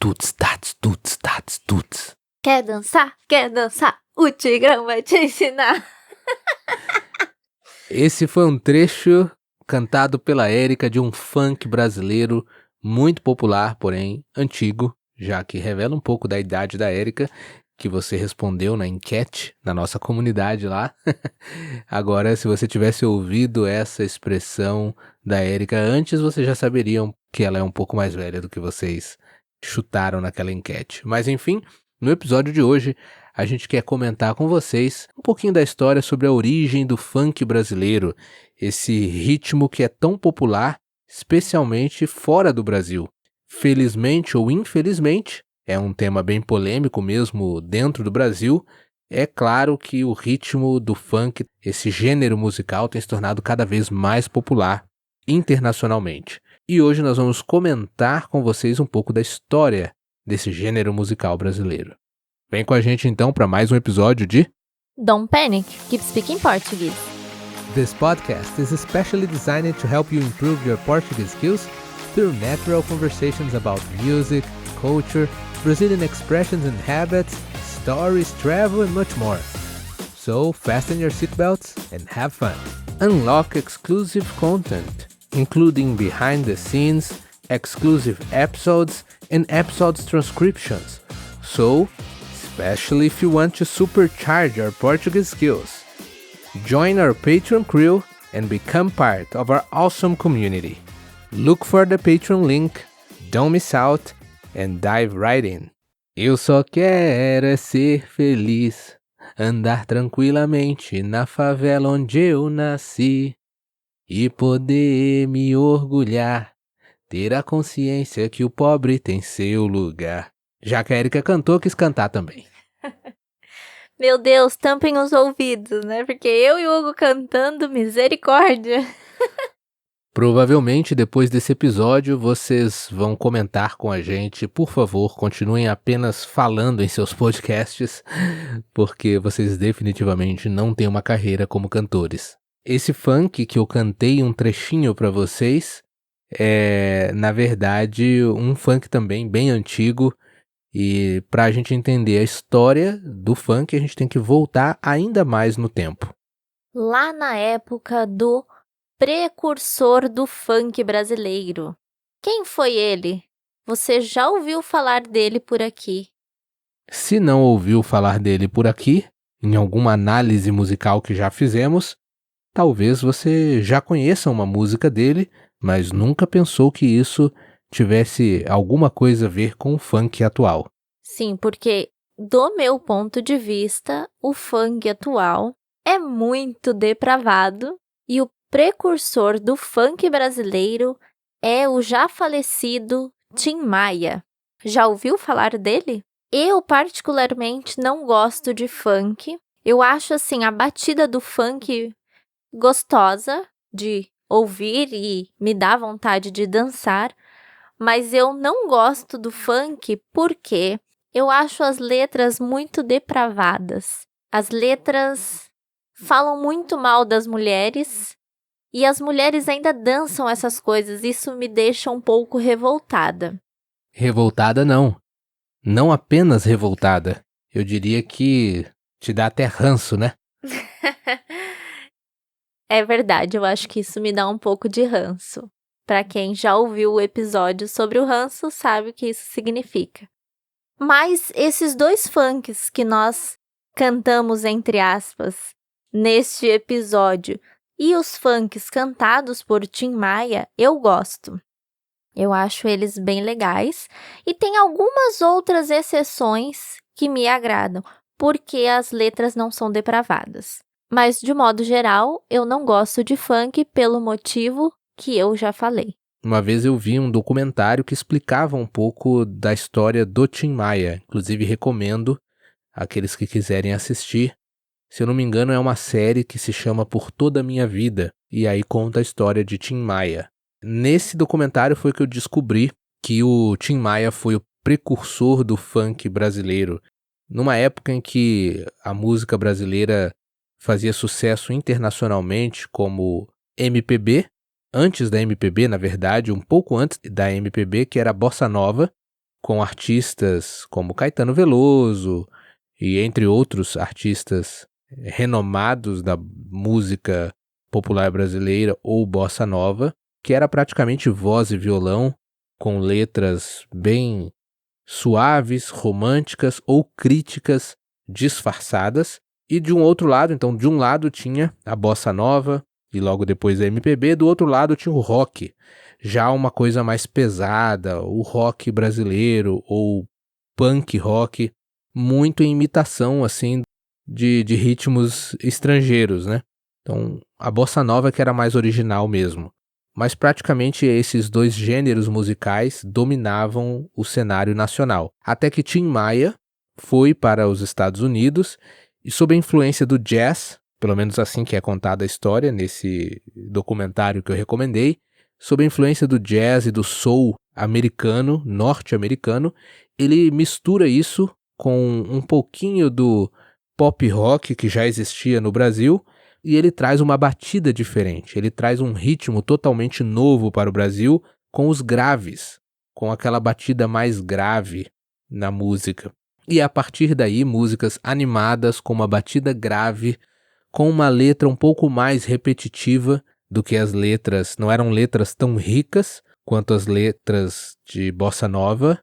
tuts, tats, tuts, tats, tuts. Quer dançar? Quer dançar? O Tigrão vai te ensinar. Esse foi um trecho cantado pela Érica de um funk brasileiro muito popular, porém antigo, já que revela um pouco da idade da Érica, que você respondeu na enquete na nossa comunidade lá. Agora, se você tivesse ouvido essa expressão da Érica antes, vocês já saberiam que ela é um pouco mais velha do que vocês chutaram naquela enquete. Mas enfim, no episódio de hoje, a gente quer comentar com vocês um pouquinho da história sobre a origem do funk brasileiro, esse ritmo que é tão popular, especialmente fora do Brasil. Felizmente ou infelizmente, é um tema bem polêmico mesmo dentro do Brasil. É claro que o ritmo do funk, esse gênero musical, tem se tornado cada vez mais popular internacionalmente. E hoje nós vamos comentar com vocês um pouco da história desse gênero musical brasileiro. Vem com a gente então para mais um episódio de Don't Panic, Keep Speaking Portuguese. This podcast is especially designed to help you improve your Portuguese skills through natural conversations about music, culture, Brazilian expressions and habits, stories, travel, and much more. So fasten your seatbelts and have fun. Unlock exclusive content, including behind the scenes, exclusive episodes, and episodes transcriptions. So, especially if you want to supercharge your Portuguese skills. Join our Patreon crew and become part of our awesome community. Look for the Patreon link, don't miss out, and dive right in. Eu só quero é ser feliz, andar tranquilamente na favela onde eu nasci e poder me orgulhar, ter a consciência que o pobre tem seu lugar. Já que a Érica cantou, quis cantar também. Meu Deus, tampem os ouvidos, né? Porque eu e o Hugo cantando, misericórdia. Provavelmente depois desse episódio vocês vão comentar com a gente. Por favor, continuem apenas falando em seus podcasts, porque vocês definitivamente não têm uma carreira como cantores. Esse funk que eu cantei um trechinho para vocês é, na verdade, um funk também bem antigo. E para a gente entender a história do funk, a gente tem que voltar ainda mais no tempo. Lá na época do precursor do funk brasileiro. Quem foi ele? Você já ouviu falar dele por aqui? Se não ouviu falar dele por aqui, em alguma análise musical que já fizemos, talvez você já conheça uma música dele, mas nunca pensou que isso tivesse alguma coisa a ver com o funk atual. Sim, porque do meu ponto de vista, o funk atual é muito depravado e o precursor do funk brasileiro é o já falecido Tim Maia. Já ouviu falar dele? Eu particularmente não gosto de funk. Eu acho assim a batida do funk gostosa de ouvir e me dá vontade de dançar, mas eu não gosto do funk porque eu acho as letras muito depravadas. As letras falam muito mal das mulheres e as mulheres ainda dançam essas coisas. Isso me deixa um pouco revoltada. Revoltada não. Não apenas revoltada. Eu diria que te dá até ranço, né? É verdade, eu acho que isso me dá um pouco de ranço. Para quem já ouviu o episódio sobre o ranço, sabe o que isso significa. Mas esses dois funks que nós cantamos, entre aspas, neste episódio, e os funks cantados por Tim Maia, eu gosto. Eu acho eles bem legais e tem algumas outras exceções que me agradam, porque as letras não são depravadas. Mas, de modo geral, eu não gosto de funk pelo motivo que eu já falei. Uma vez eu vi um documentário que explicava um pouco da história do Tim Maia. Inclusive, recomendo àqueles que quiserem assistir. Se eu não me engano, é uma série que se chama Por Toda a Minha Vida, e aí conta a história de Tim Maia. Nesse documentário foi que eu descobri que o Tim Maia foi o precursor do funk brasileiro. Numa época em que a música brasileira fazia sucesso internacionalmente como MPB, antes da MPB, na verdade, um pouco antes da MPB, que era a Bossa Nova, com artistas como Caetano Veloso e entre outros artistas renomados da música popular brasileira ou bossa nova, que era praticamente voz e violão, com letras bem suaves, românticas ou críticas disfarçadas. E de um outro lado, então, de um lado tinha a bossa nova e logo depois a MPB, do outro lado tinha o rock, já uma coisa mais pesada, o rock brasileiro ou punk rock, muito em imitação, assim, de ritmos estrangeiros, né? Então, a bossa nova que era mais original mesmo. Mas praticamente esses dois gêneros musicais dominavam o cenário nacional. Até que Tim Maia foi para os Estados Unidos e, sob a influência do jazz, pelo menos assim que é contada a história nesse documentário que eu recomendei, sob a influência do jazz e do soul americano, norte-americano, ele mistura isso com um pouquinho do pop rock que já existia no Brasil e ele traz uma batida diferente, ele traz um ritmo totalmente novo para o Brasil com os graves, com aquela batida mais grave na música. E a partir daí, músicas animadas com uma batida grave, com uma letra um pouco mais repetitiva do que as letras, não eram letras tão ricas quanto as letras de bossa nova,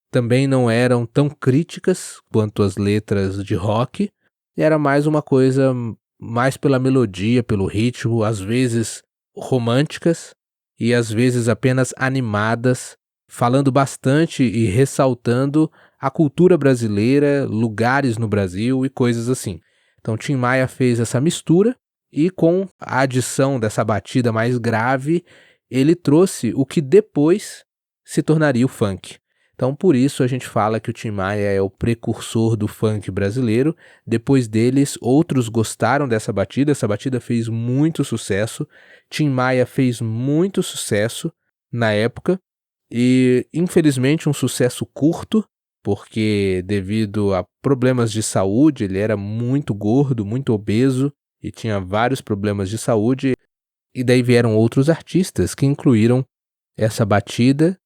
também não eram tão críticas quanto as letras de rock, era mais uma coisa mais pela melodia, pelo ritmo, às vezes românticas e às vezes apenas animadas, falando bastante e ressaltando a cultura brasileira, lugares no Brasil e coisas assim. Então Tim Maia fez essa mistura e com a adição dessa batida mais grave, ele trouxe o que depois se tornaria o funk. Então por isso a gente fala que o Tim Maia é o precursor do funk brasileiro. Depois deles, outros gostaram dessa batida, essa batida fez muito sucesso. Tim Maia fez muito sucesso na época e infelizmente um sucesso curto, porque devido a problemas de saúde, ele era muito gordo, muito obeso e tinha vários problemas de saúde. E daí vieram outros artistas que incluíram essa batida,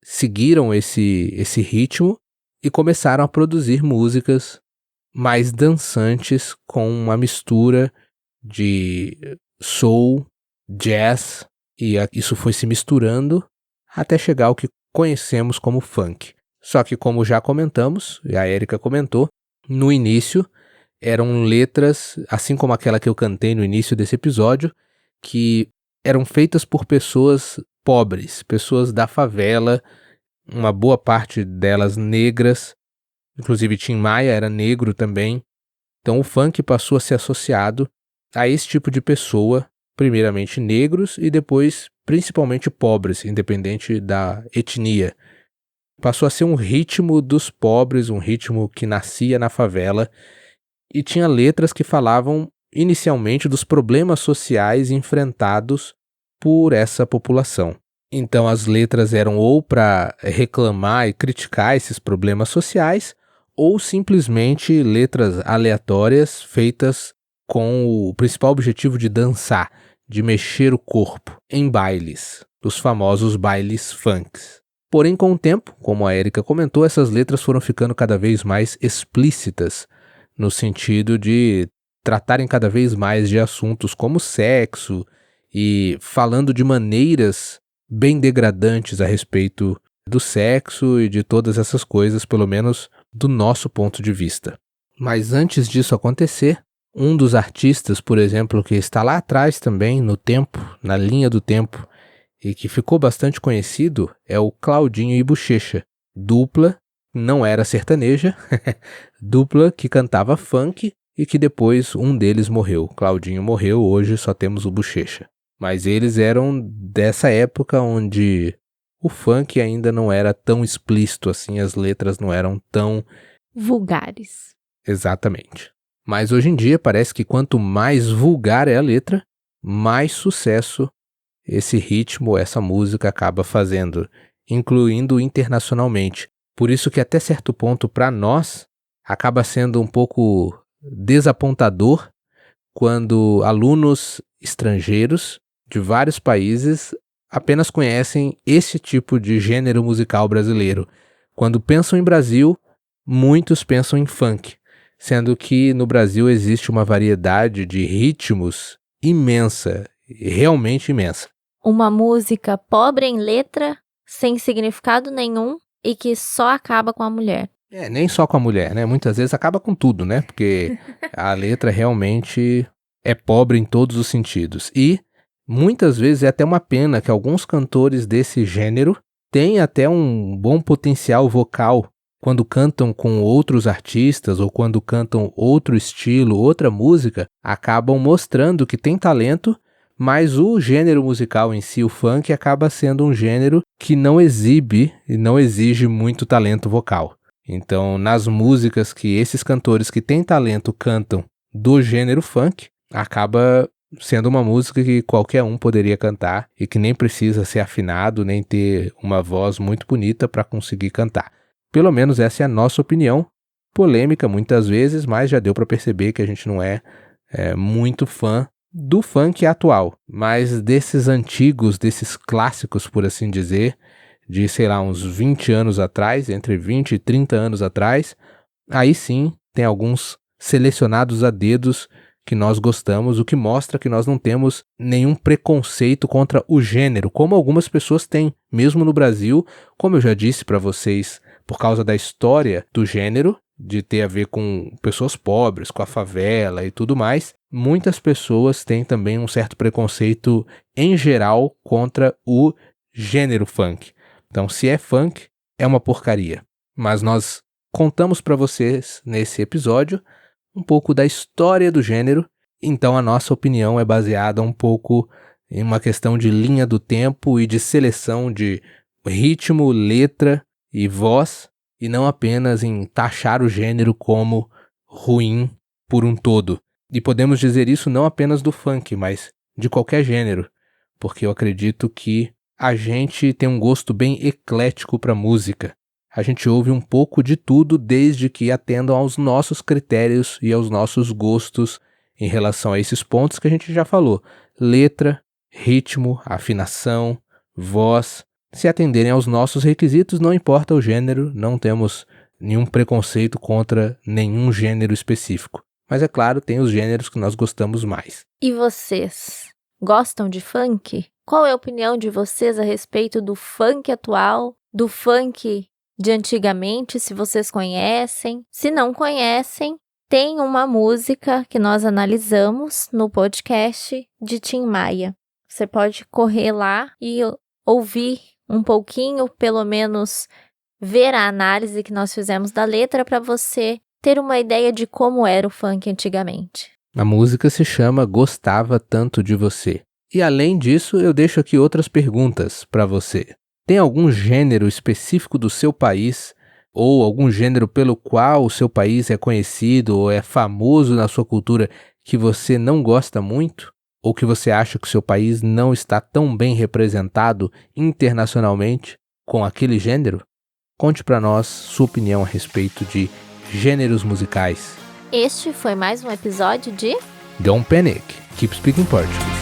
seguiram esse ritmo e começaram a produzir músicas mais dançantes com uma mistura de soul, jazz, e isso foi se misturando até chegar ao que conhecemos como funk. Só que, como já comentamos, e a Erika comentou, no início eram letras, assim como aquela que eu cantei no início desse episódio, que eram feitas por pessoas pobres, pessoas da favela, uma boa parte delas negras, inclusive Tim Maia era negro também. Então o funk passou a ser associado a esse tipo de pessoa, primeiramente negros e depois principalmente pobres, independente da etnia. Passou a ser um ritmo dos pobres, um ritmo que nascia na favela e tinha letras que falavam inicialmente dos problemas sociais enfrentados por essa população. Então as letras eram ou para reclamar e criticar esses problemas sociais, ou simplesmente letras aleatórias feitas com o principal objetivo de dançar, de mexer o corpo em bailes, os famosos bailes funks. Porém, com o tempo, como a Erika comentou, essas letras foram ficando cada vez mais explícitas, no sentido de tratarem cada vez mais de assuntos como sexo e falando de maneiras bem degradantes a respeito do sexo e de todas essas coisas, pelo menos do nosso ponto de vista. Mas antes disso acontecer, um dos artistas, por exemplo, que está lá atrás também, no tempo, na linha do tempo, e que ficou bastante conhecido, é o Claudinho e Buchecha, dupla, não era sertaneja, dupla que cantava funk e que depois um deles morreu. Claudinho morreu, hoje só temos o Buchecha. Mas eles eram dessa época onde o funk ainda não era tão explícito assim, as letras não eram tão vulgares. Exatamente. Mas hoje em dia parece que quanto mais vulgar é a letra, mais sucesso esse ritmo, essa música acaba fazendo, incluindo internacionalmente. Por isso que até certo ponto para nós acaba sendo um pouco desapontador quando alunos estrangeiros de vários países apenas conhecem esse tipo de gênero musical brasileiro, Quando pensam em Brasil, muitos pensam em funk, sendo que no Brasil existe uma variedade de ritmos imensa, realmente imensa. Uma música pobre em letra, sem significado nenhum e que só acaba com a mulher. Nem só com a mulher, né? Muitas vezes acaba com tudo, né? Porque a letra realmente é pobre em todos os sentidos. E muitas vezes é até uma pena que alguns cantores desse gênero têm até um bom potencial vocal quando cantam com outros artistas ou quando cantam outro estilo, outra música, acabam mostrando que tem talento, mas o gênero musical em si, o funk, acaba sendo um gênero que não exibe e não exige muito talento vocal. Então, nas músicas que esses cantores que têm talento cantam do gênero funk, acaba sendo uma música que qualquer um poderia cantar e que nem precisa ser afinado, nem ter uma voz muito bonita para conseguir cantar. Pelo menos essa é a nossa opinião, polêmica muitas vezes, mas já deu para perceber que a gente não é muito fã do funk atual, mas desses antigos, desses clássicos, por assim dizer, de, sei lá, uns 20 anos atrás, entre 20 e 30 anos atrás, aí sim tem alguns selecionados a dedos que nós gostamos, o que mostra que nós não temos nenhum preconceito contra o gênero, como algumas pessoas têm, mesmo no Brasil, como eu já disse para vocês, por causa da história do gênero, de ter a ver com pessoas pobres, com a favela e tudo mais, muitas pessoas têm também um certo preconceito em geral contra o gênero funk. Então, se é funk, é uma porcaria. Mas nós contamos para vocês, nesse episódio, um pouco da história do gênero, então a nossa opinião é baseada um pouco em uma questão de linha do tempo e de seleção de ritmo, letra e voz, e não apenas em taxar o gênero como ruim por um todo. E podemos dizer isso não apenas do funk, mas de qualquer gênero, porque eu acredito que a gente tem um gosto bem eclético para música. A gente ouve um pouco de tudo desde que atendam aos nossos critérios e aos nossos gostos em relação a esses pontos que a gente já falou. Letra, ritmo, afinação, voz. Se atenderem aos nossos requisitos, não importa o gênero, não temos nenhum preconceito contra nenhum gênero específico. Mas é claro, tem os gêneros que nós gostamos mais. E vocês? Gostam de funk? Qual é a opinião de vocês a respeito do funk atual, do funk de antigamente, se vocês conhecem? Se não conhecem, tem uma música que nós analisamos no podcast de Tim Maia. Você pode correr lá e ouvir um pouquinho, pelo menos ver a análise que nós fizemos da letra para você ter uma ideia de como era o funk antigamente. A música se chama Gostava Tanto de Você. E além disso, eu deixo aqui outras perguntas para você. Tem algum gênero específico do seu país, ou algum gênero pelo qual o seu país é conhecido ou é famoso na sua cultura que você não gosta muito? Ou que você acha que o seu país não está tão bem representado internacionalmente com aquele gênero? Conte para nós sua opinião a respeito de gêneros musicais. Este foi mais um episódio de Don't Panic, Keep Speaking Portuguese.